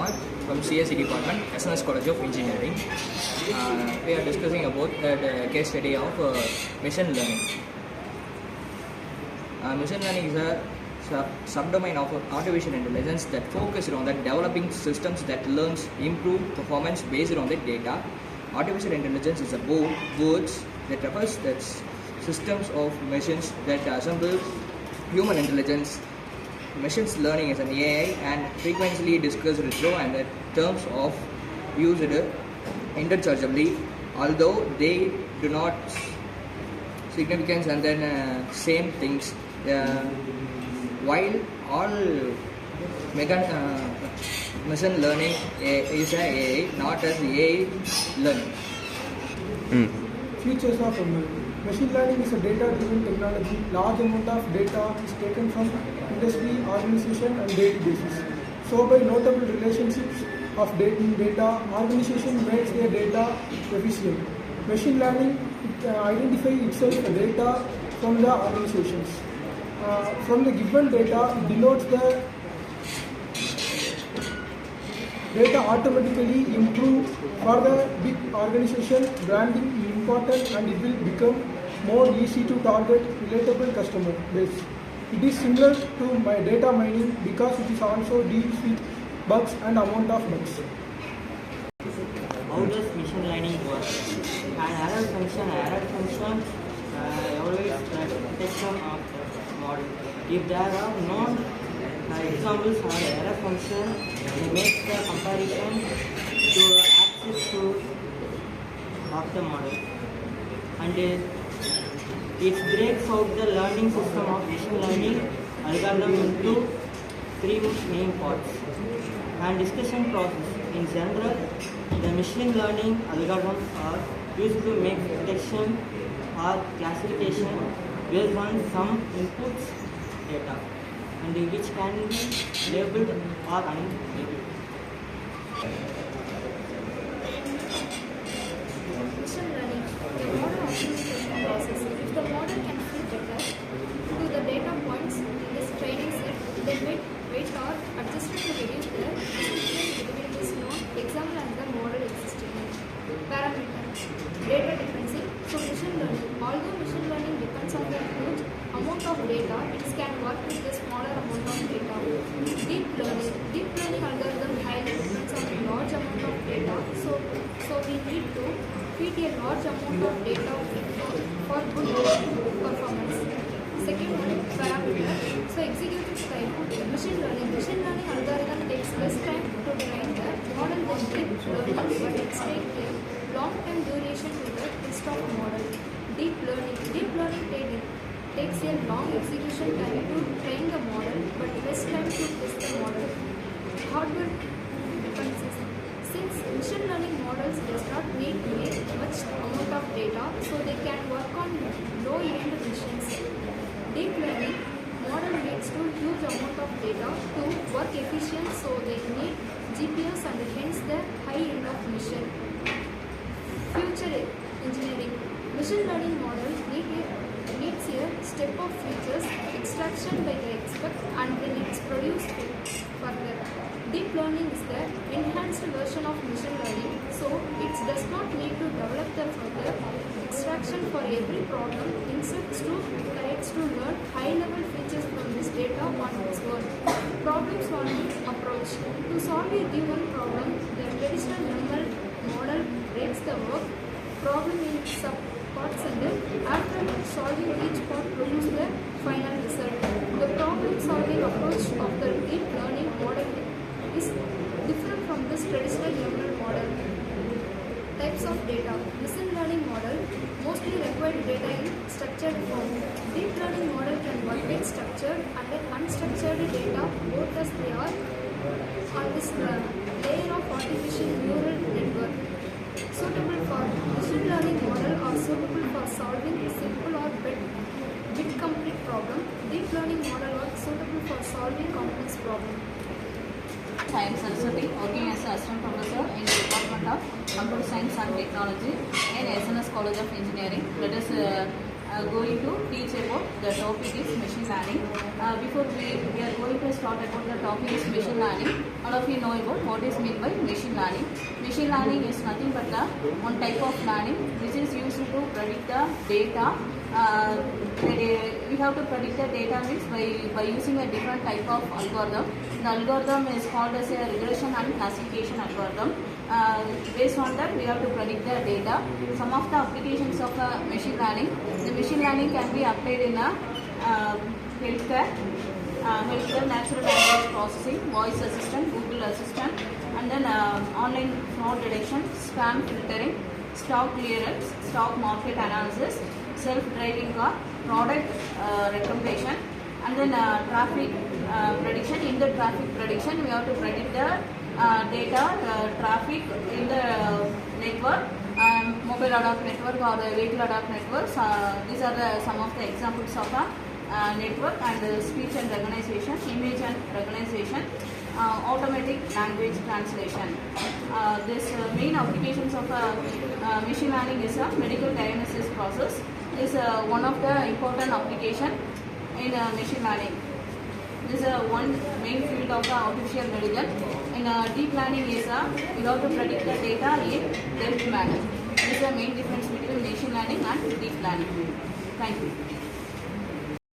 Kumar from CSE department, SNS College of Engineering. We are discussing about the case study of machine learning. Machine learning is a subdomain of artificial intelligence that focuses on the developing systems that learns improve performance based on the data. Artificial intelligence is a word that refers to systems of machines that assemble human intelligence. Machine learning is an AI and frequently discussed through and the terms of used interchangeably, although they do not significance and then same things. While all machine learning is an AI, not as AI learning. Features of machine learning is a data-driven technology. Large amount of data is taken from industry, organization, and daily basis. So, by notable relationships of data, organization makes their data efficient. Machine learning identifies itself the data from the organizations. From the given data, it denotes the data automatically improve for the big organization. Branding is important and it will become more easy to target relatable customer base. It is similar to my data mining because it is also deals with bugs and amount of bugs. How does machine learning work? An error function evaluates the detection of the model. If there are no examples of the error function, it makes the comparison to access to of the model, and it breaks out the learning system of machine learning algorithm into three main parts. And discussion process. In general, the machine learning algorithms are used to make detection or classification based on some inputs data, and which can be labeled or unlabeled. Machine learning, the model optimization process. If the model can fit better to the data points in this training set, then weight or adjusted to reduce the distribution is known. Example and the model existing. Parameter, data dependency. So machine learning, although machine learning depends on the huge amount of data, it can work with a smaller amount of data. Deep learning algorithm highly depends on a large amount of data. So we need to feed a large amount of data for good performance. Second one, parameter. So executive style. Machine learning algorithm takes less time to train the model than deep learning, but it takes a long time duration to the test of model. Deep learning takes a long execution time to train the model, but less time to test the model. Hardware dependencies. Since machine learning models does not need much amount of data, so they can work on low-end machines. Deep learning model needs to huge amount of data to work efficient, so they need GPUs and hence the high end of machine. Future engineering. Machine learning model needs a step of features extraction by the expert and then it's produced further. Deep learning is the enhanced version of machine learning, so it does not need to develop the further extraction for every problem. Instead, collects to learn high-level features from this data on its own. Problem solving approach. To solve a given problem, the traditional ML model breaks the work problem in subparts and after solving each part produces the final result. The problem solving approach of the deep learning model is different from this traditional ML model. Types of data. Machine learning model mostly require data in structured form. Deep learning model can work with structured and unstructured data both as they are on this layer of artificial neural network. Suitable for machine learning model are suitable for solving simple or bit complete problem. Deep learning model are suitable for solving complex problem. I am Saraswati, working as an assistant professor in the Department of Computer Science and Technology in SNS College of Engineering. Let us going to teach about the topic is machine learning. Before we are going to start about the topic is machine learning, all of you know about what is meant by machine learning. Machine learning is nothing but the one type of learning which is used to predict the data. We have to predict the data means by using a different type of algorithm. The algorithm is called as a regression and classification algorithm. Based on that, we have to predict the data. Some of the applications of machine learning. The machine learning can be applied in a healthcare, natural language processing, voice assistant, Google Assistant, and then online fraud detection, spam filtering, stock clearance, stock market analysis, self-driving car, product recommendation, and then traffic prediction. In the traffic prediction, we have to predict the data, traffic in the network, mobile ad-hoc network or the vehicle ad-hoc networks. These are some of the examples of a network, and speech and recognition, image and recognition, automatic language translation. This main applications of machine learning is a medical diagnosis process. Is one of the important application in machine learning. This is one main field of the artificial intelligence. In deep learning is we have to predict the data in depth manner. This is the main difference between machine learning and deep learning. Thank you.